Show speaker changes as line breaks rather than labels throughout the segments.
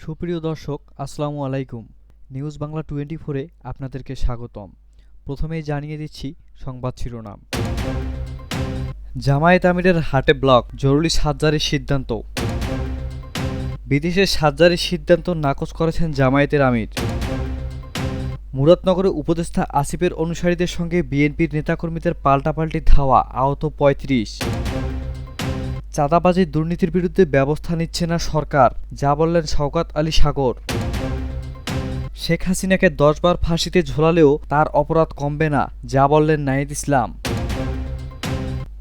সুপ্রিয় দর্শক, আসসালামু আলাইকুম। নিউজ বাংলা 24-এ আপনাদেরকে স্বাগতম। প্রথমেই জানিয়ে দিচ্ছি সংবাদ শিরোনাম। জামায়াত আমিরের হাটে ব্লক, জরুরি সার্জারির সিদ্ধান্ত। বিদেশে সার্জারির সিদ্ধান্ত নাকচ করেছেন জামায়াতের আমির। মুরাদনগরে উপদেষ্টা আসিফের অনুসারীদের সঙ্গে বিএনপির নেতাকর্মীদের পাল্টাপাল্টি ধাওয়া, আহত ৩৫। চাঁদাবাজির দুর্নীতির বিরুদ্ধে ব্যবস্থা নিচ্ছে না সরকার, যা বললেন শওকত আলী সাগর। শেখ হাসিনাকে ১০ বার ফাঁসিতে ঝোলালেও তার অপরাধ কমবে না, যা বললেন নাহিদ ইসলাম।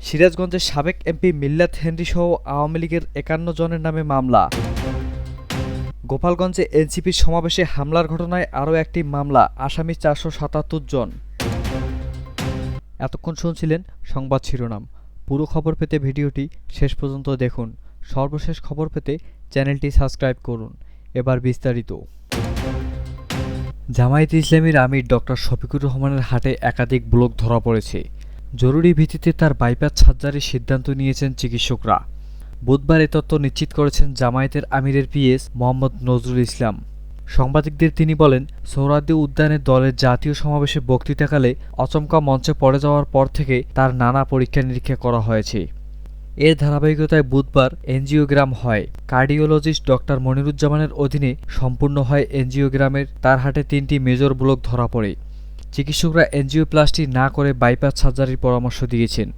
সিরাজগঞ্জের সাবেক এমপি মিল্লাত হেনরি সহ আওয়ামী লীগের ৫১ জনের নামে মামলা। গোপালগঞ্জে এনসিপির সমাবেশে হামলার ঘটনায় আরও একটি মামলা, আসামি ৪৭৭ জন। এতক্ষণ শুনছিলেন সংবাদ শিরোনাম। পুরো খবর পেতে ভিডিওটি শেষ পর্যন্ত দেখুন। সর্বশেষ খবর পেতে চ্যানেলটি সাবস্ক্রাইব করুন। এবার বিস্তারিত। জামায়াতে ইসলামীর আমির ডক্টর শফিকুর রহমানের হাটে একাধিক ব্লক ধরা পড়েছে। জরুরি ভিত্তিতে তার বাইপাস সার্জারির সিদ্ধান্ত নিয়েছেন চিকিৎসকরা। বুধবার এ তথ্য নিশ্চিত করেছেন জামায়াতের আমিরের পিএস মোহাম্মদ নজরুল ইসলাম। সাংবাদিকদের তিনি বলেন, সোহরাওয়ার্দী উদ্যানে দলের জাতীয় সমাবেশে বক্তৃতাকালে আচমকা মঞ্চে পড়ে যাওয়ার পর থেকে তার নানা পরীক্ষা নিরীক্ষা করা হয়েছে। এর ধারাবাহিকতায় বুধবার এনজিওগ্রাম হয়। কার্ডিওলজিস্ট ডক্টর মনিরুজ্জামানের অধীনে সম্পূর্ণ হয় এনজিওগ্রামের। তার হাটে ৩টি মেজর ব্লক ধরা পড়ে। চিকিৎসকরা এনজিওপ্লাস্টি না করে বাইপাস সার্জারির পরামর্শ দিয়েছেন।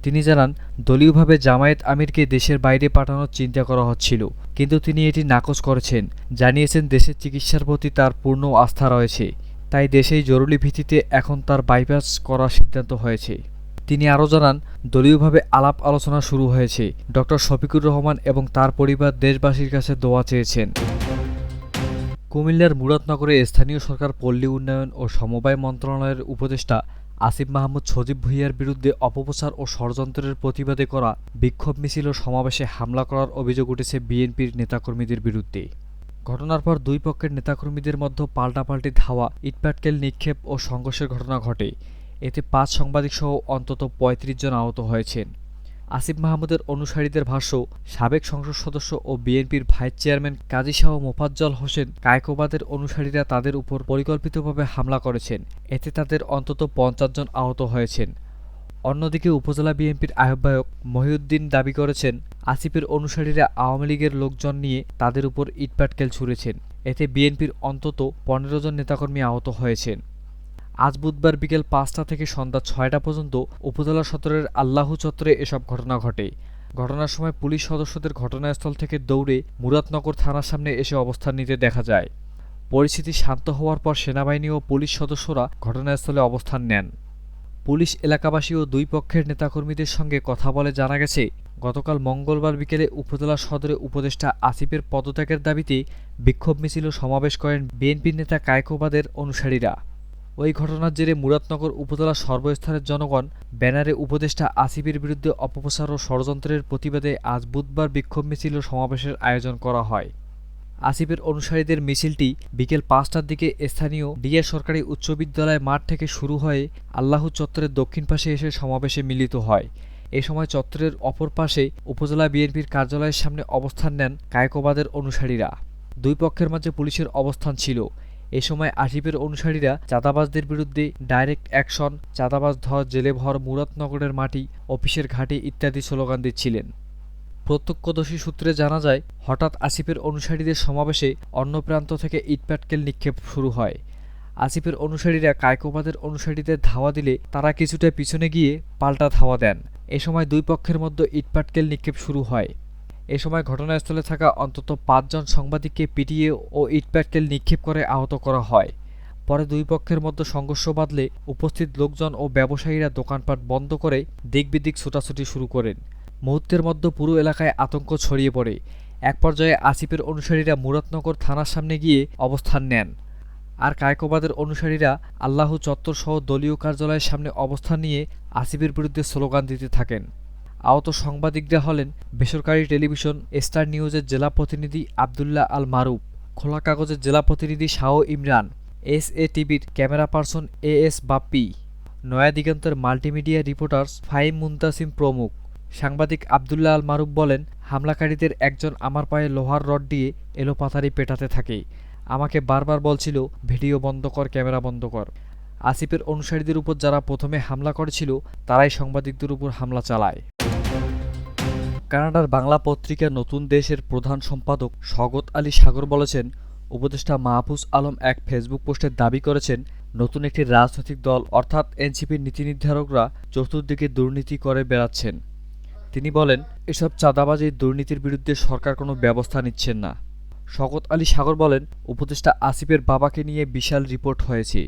তিনি জানান, দলীয়ভাবে জামায়াত আমিরকে দেশের বাইরে পাঠানোর চিন্তা করা হচ্ছিল, কিন্তু তিনি এটি নাকচ করেছেন। জানিয়েছেন, দেশের চিকিৎসার প্রতি তার পূর্ণ আস্থা রয়েছে, তাই দেশেই জরুরি ভিত্তিতে এখন তার বাইপাস করার সিদ্ধান্ত হয়েছে। তিনি আরও জানান, দলীয়ভাবে আলাপ আলোচনা শুরু হয়েছে। ডক্টর শফিকুর রহমান এবং তার পরিবার দেশবাসীর কাছে দোয়া চেয়েছেন। কুমিল্লার মুরাদনগরে স্থানীয় সরকার, পল্লী উন্নয়ন ও সমবায় মন্ত্রণালয়ের উপদেষ্টা আসিফ মাহমুদ সজীব ভুঁইয়ার বিরুদ্ধে অপপ্রচার ও ষড়যন্ত্রের প্রতিবাদে করা বিক্ষোভ মিছিল ও সমাবেশে হামলা করার অভিযোগ উঠেছে বিএনপির নেতাকর্মীদের বিরুদ্ধে। ঘটনার পর দুই পক্ষের নেতাকর্মীদের মধ্যে পাল্টাপাল্টি ধাওয়া, ইটপাটকেল নিক্ষেপ ও সংঘর্ষের ঘটনা ঘটে। এতে ৫ সাংবাদিকসহ অন্তত ৩৫ জন আহত হয়েছেন। আসিফ মাহমুদের অনুসারীদের ভাষ্য, সাবেক সংসদ সদস্য ও বিএনপির ভাইস চেয়ারম্যান কাজী শাহ মোফাজ্জল হোসেন কায়কোবাদের অনুসারীরা তাদের উপর পরিকল্পিতভাবে হামলা করেছেন। এতে তাদের অন্তত ৫০ জন আহত হয়েছেন। অন্যদিকে উপজেলা বিএনপির আহ্বায়ক মহিউদ্দিন দাবি করেছেন, আসিফের অনুসারীরা আওয়ামী লীগের লোকজন নিয়ে তাদের উপর ইটপাটকেল ছুঁড়েছেন। এতে বিএনপির অন্তত ১৫ জন নেতাকর্মী আহত হয়েছেন। আজ বুধবার বিকেল ৫টা থেকে সন্ধ্যা ৬টা পর্যন্ত উপজেলা সদরের আল্লাহু চত্বরে এসব ঘটনা ঘটে। ঘটনার সময় পুলিশ সদস্যদের ঘটনাস্থল থেকে দৌড়ে মুরাদনগর থানার সামনে এসে অবস্থান নিতে দেখা যায়। পরিস্থিতি শান্ত হওয়ার পর সেনাবাহিনী ও পুলিশ সদস্যরা ঘটনাস্থলে অবস্থান নেন। পুলিশ এলাকাবাসী ও দুই পক্ষের নেতাকর্মীদের সঙ্গে কথা বলে জানা গেছে, গতকাল মঙ্গলবার বিকেলে উপজেলা সদরে উপদেষ্টা আসিফের পদত্যাগের দাবিতে বিক্ষোভ মিছিল ও সমাবেশ করেন বিএনপির নেতা কায়কোবাদের অনুসারীরা। ওই ঘটনার জেরে মুরাদনগর উপজেলার সর্বস্তরের জনগণ ব্যানারে উপদেষ্টা আসিফের বিরুদ্ধে অপপ্রচার ও ষড়যন্ত্রের প্রতিবাদে আজ বুধবার বিক্ষোভ মিছিল ও সমাবেশের আয়োজন করা হয়। আসিফের অনুসারীদের মিছিলটি বিকেল ৫টার দিকে স্থানীয় ডিএ সরকারি উচ্চ বিদ্যালয় মাঠ থেকে শুরু হয়ে আল্লাহু চত্বরের দক্ষিণ পাশে এসে সমাবেশে মিলিত হয়। এ সময় চত্বরের অপর পাশে উপজেলা বিএনপির কার্যালয়ের সামনে অবস্থান নেন কায়কোবাদের অনুসারীরা। দুই পক্ষের মাঝে পুলিশের অবস্থান ছিল। এ সময় আসিফের অনুসারীরা চাঁদাবাজদের বিরুদ্ধে ডাইরেক্ট অ্যাকশন, চাঁদাবাজ ধর, জেলে ভর, মুরাদনগরের মাটি, অফিসের ঘাঁটি ইত্যাদি স্লোগান দিচ্ছিলেন। প্রত্যক্ষদর্শী সূত্রে জানা যায়, হঠাৎ আসিফের অনুসারীদের সমাবেশে অন্য প্রান্ত থেকে ইটপাটকেল নিক্ষেপ শুরু হয়। আসিফের অনুসারীরা কায়কোবাদের অনুসারীদের ধাওয়া দিলে তারা কিছুটা পিছনে গিয়ে পাল্টা ধাওয়া দেন। এ সময় দুই পক্ষের মধ্যে ইটপাটকেল নিক্ষেপ শুরু হয়। এ সময় ঘটনাস্থলে থাকা অন্তত ৫ জন সাংবাদিককে পিটিয়ে ও ইটপাটকেল নিক্ষেপ করে আহত করা হয়। পরে দুই পক্ষের মধ্যে সংঘর্ষ বাধলে উপস্থিত লোকজন ও ব্যবসায়ীরা দোকানপাট বন্ধ করে দিক বিদিক ছোটাছুটি শুরু করেন। মুহূর্তের মধ্যে পুরো এলাকায় আতঙ্ক ছড়িয়ে পড়ে। এক পর্যায়ে আসিফের অনুসারীরা মুরাদনগর থানার সামনে গিয়ে অবস্থান নেন। আর কায়কোবাদের অনুসারীরা আল্লাহু চত্বর সহ দলীয় কার্যালয়ের সামনে অবস্থান নিয়ে আসিফের বিরুদ্ধে স্লোগান দিতে থাকেন। আহত সাংবাদিকরা হলেন বেসরকারি টেলিভিশন স্টার নিউজের জেলা প্রতিনিধি আবদুল্লাহ আল মারুফ, খোলা কাগজের জেলা প্রতিনিধি শাহ ইমরান, SA টিভির ক্যামেরা পার্সন AS বাপ্পি, নয়া দিগন্তের মাল্টিমিডিয়া রিপোর্টার্স ফাহিম মুনতাসিম প্রমুখ। সাংবাদিক আবদুল্লাহ আল মারুফ বলেন, হামলাকারীদের একজন আমার পায়ে লোহার রড দিয়ে এলোপাতাড়ি পেটাতে থাকে। আমাকে বারবার বলছিল, ভিডিও বন্ধ কর, ক্যামেরা বন্ধ কর। আসিফের অনুসারীদের উপর যারা প্রথমে হামলা করেছিল তারাই সাংবাদিকদের উপর হামলা চালায়। কানাডার বাংলা পত্রিকা নতুন দেশের প্রধান সম্পাদক শওকত আলী সাগর বলেছেন, উপদেষ্টা মাহফুজ আলম এক ফেসবুক পোস্টে দাবি করেছেন, নতুন একটি রাজনৈতিক দল অর্থাৎ এনসিপির নীতিনির্ধারকরা চতুর্দিকে দুর্নীতি করে বেড়াচ্ছেন। তিনি বলেন, এসব চাঁদাবাজি দুর্নীতির বিরুদ্ধে সরকার কোনো ব্যবস্থা নিচ্ছেন না। শওকত আলী সাগর বলেন, উপদেষ্টা আসিফের বাবাকে নিয়ে বিশাল রিপোর্ট হয়েছে।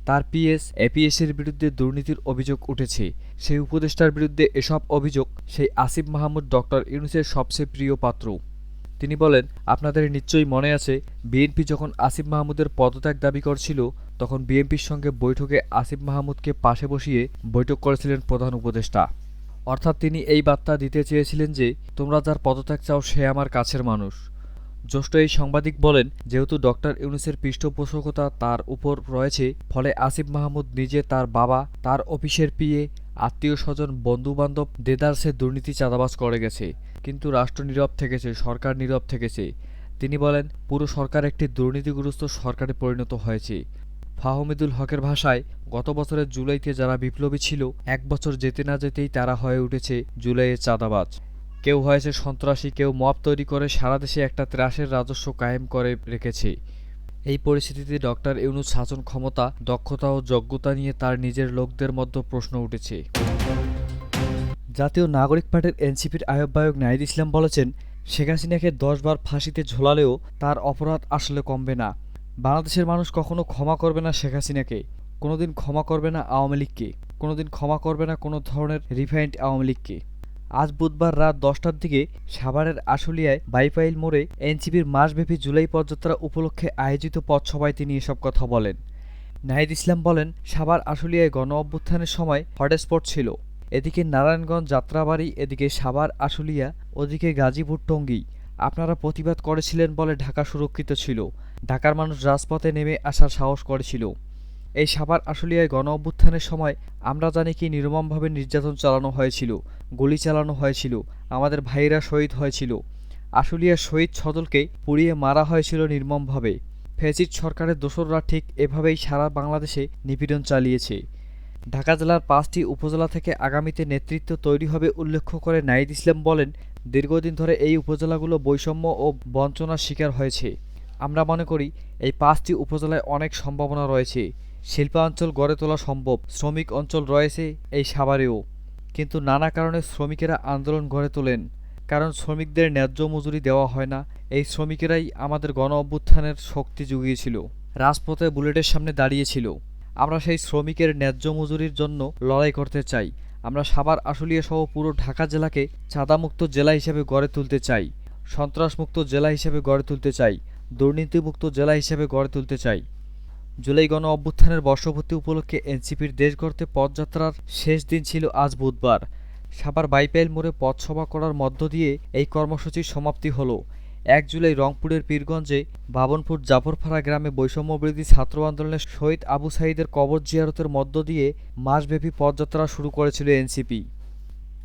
তার পিএস এপিএসের বিরুদ্ধে দুর্নীতির অভিযোগ উঠেছে। সেই উপদেষ্টার বিরুদ্ধে এসব অভিযোগ সেই আসিফ মাহমুদ ডক্টর ইউনূসের সবচেয়ে প্রিয় পাত্র। তিনি বলেন, আপনাদের নিশ্চয়ই মনে আছে, বিএনপি যখন আসিফ মাহমুদের পদত্যাগ দাবি করছিল তখন বিএনপির সঙ্গে বৈঠকে আসিফ মাহমুদকে পাশে বসিয়ে বৈঠক করেছিলেন প্রধান উপদেষ্টা। অর্থাৎ তিনি এই বার্তা দিতে চেয়েছিলেন যে, তোমরা যার পদত্যাগ চাও সে আমার কাছের মানুষ। জ্যেষ্ঠ এই সাংবাদিক বলেন, যেহেতু ডক্টর ইউনূসের পৃষ্ঠপোষকতা তার উপর রয়েছে, ফলে আসিফ মাহমুদ নিজে, তার বাবা, তার অফিসের পিএ, আত্মীয়-স্বজন, বন্ধুবান্ধব দেদারসে দুর্নীতি চাঁদাবাজ করে গেছে। কিন্তু রাষ্ট্র নীরব থেকেছে, সরকার নীরব থেকেছে। তিনি বলেন, পুরো সরকার একটি দুর্নীতিগ্রস্ত সরকারে পরিণত হয়েছে। ফাহমিদুল হকের ভাষায়, গত বছরের জুলাইতে যারা বিপ্লবী ছিল, এক বছর যেতে না যেতেই তারা হয়ে উঠেছে জুলাইয়ের চাঁদাবাজ। কেউ হয়েছে সন্ত্রাসী, কেউ মব তৈরি করে সারা দেশে একটা ত্রাসের রাজস্ব কায়েম করে রেখেছে। এই পরিস্থিতিতে ডক্টর ইউনূস শাসন ক্ষমতা, দক্ষতা ও যোগ্যতা নিয়ে তার নিজের লোকদের মধ্যে প্রশ্ন উঠেছে। জাতীয় নাগরিক পার্টির এনসিপির আহ্বায়ক নাহিদ ইসলাম বলেছেন, শেখ হাসিনাকে 10 বার ফাঁসিতে ঝোলালেও তার অপরাধ আসলে কমবে না। বাংলাদেশের মানুষ কখনো ক্ষমা করবে না শেখ হাসিনাকে, কোনোদিন ক্ষমা করবে না আওয়ামী লীগকে, কোনোদিন ক্ষমা করবে না কোনো ধরনের রিফাইন্ড আওয়ামী লীগকে। আজ বুধবার রাত 10টার দিকে সাভারের আশুলিয়ায় বাইপাইল মোড়ে এনসিপির মাসব্যাপী জুলাই পদযাত্রা উপলক্ষে আয়োজিত পথসভায় তিনি এসব কথা বলেন। নাহিদ ইসলাম বলেন, সাভার আশুলিয়ায় গণ অভ্যুত্থানের সময় হটস্পট ছিল। এদিকে নারায়ণগঞ্জ, যাত্রাবাড়ি, এদিকে সাভার আশুলিয়া, ওদিকে গাজীপুর, টঙ্গী। আপনারা প্রতিবাদ করেছিলেন বলে ঢাকা সুরক্ষিত ছিল। ঢাকার মানুষ রাজপথে নেমে আসার সাহস করেছিল। এই সাভার আশুলিয়ায় গণ অভ্যুত্থানের সময় আমরা জানি কি নির্মমভাবে নির্যাতন চালানো হয়েছিল, গুলি চালানো হয়েছিল, আমাদের ভাইয়েরা শহীদ হয়েছিল। আশুলিয়ার শহীদ সদলকে পুড়িয়ে মারা হয়েছিল নির্মমভাবে। ফ্যাসিস্ট সরকারের দোসররা ঠিক এভাবেই সারা বাংলাদেশে নিপীড়ন চালিয়েছে। ঢাকা জেলার 5টি উপজেলা থেকে আগামীতে নেতৃত্ব তৈরি হবে উল্লেখ করে নাহিদ ইসলাম বলেন, দীর্ঘদিন ধরে এই উপজেলাগুলো বৈষম্য ও বঞ্চনার শিকার হয়েছে। আমরা মনে করি এই 5টি উপজেলায় অনেক সম্ভাবনা রয়েছে। শিল্পাঞ্চল গড়ে তোলা সম্ভব, শ্রমিক অঞ্চল রয়েছে এই সাভারেও। কিন্তু নানা কারণে শ্রমিকেরা আন্দোলন গড়ে তোলেন। কারণ শ্রমিকদের ন্যায্য মজুরি দেওয়া হয় না। এই শ্রমিকেরাই আমাদের গণ অভ্যুত্থানের শক্তি জুগিয়েছিল, রাজপথে বুলেটের সামনে দাঁড়িয়েছিল। আমরা সেই শ্রমিকের ন্যায্য মজুরির জন্য লড়াই করতে চাই। আমরা সাভার আশুলিয়া সহ পুরো ঢাকা জেলাকে চাঁদামুক্ত জেলা হিসেবে গড়ে তুলতে চাই, সন্ত্রাসমুক্ত জেলা হিসেবে গড়ে তুলতে চাই, দুর্নীতিমুক্ত জেলা হিসেবে গড়ে তুলতে চাই। জুলাই গণ অভ্যুত্থানের বর্ষপূর্তি উপলক্ষে এনসিপির দেশ গড়তে পদযাত্রার শেষ দিন ছিল আজ বুধবার। সাভার বাইপাইল মোড়ে পথসভা করার মধ্য দিয়ে এই কর্মসূচির সমাপ্তি হলো। 1 জুলাই রংপুরের পীরগঞ্জে বাবনপুর জাফরপাড়া গ্রামে বৈষম্যবিরোধী ছাত্র আন্দোলনের শহীদ আবু সাঈদের কবর জিয়ারতের মধ্য দিয়ে মাসব্যাপী পদযাত্রা শুরু করেছিল এনসিপি।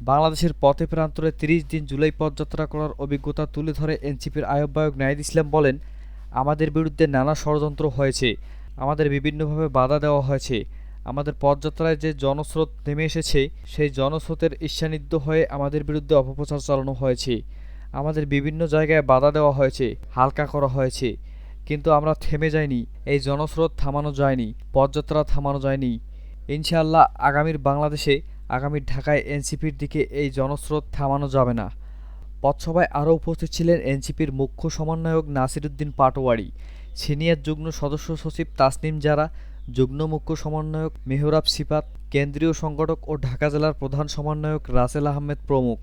বাংলাদেশের পথে প্রান্তরে 30 দিন জুলাই পদযাত্রা করার অভিজ্ঞতা তুলে ধরে এনসিপির আহ্বায়ক নাহিদ ইসলাম বলেন, আমাদের বিরুদ্ধে নানা ষড়যন্ত্র হয়েছে, আমাদের বিভিন্নভাবে বাধা দেওয়া হয়েছে। আমাদের পদযাত্রায় যে জনস্রোত নেমে এসেছে, সেই জনস্রোতের ঈর্ষান্বিত হয়ে আমাদের বিরুদ্ধে অপপ্রচার চালানো হয়েছে। আমাদের বিভিন্ন জায়গায় বাধা দেওয়া হয়েছে, হালকা করা হয়েছে। কিন্তু আমরা থেমে যাইনি, এই জনস্রোত থামানো যায়নি, পদযাত্রা থামানো যায়নি। ইনশাআল্লাহ আগামীর বাংলাদেশে, আগামীর ঢাকায় এনসিপির দিকে এই জনস্রোত থামানো যাবে না। পথসভায় আরও উপস্থিত ছিলেন এনসিপির মুখ্য সমন্বয়ক নাসির উদ্দিন পাটোয়ারি, সিনিয়র যুগ্ম সদস্য সচিব তাসনিম জারা, যুগ্ম মুখ্য সমন্বয়ক মেহরাব সিফাত, কেন্দ্রীয় সংগঠক ও ঢাকা জেলার প্রধান সমন্বয়ক রাসেল আহমেদ প্রমুখ।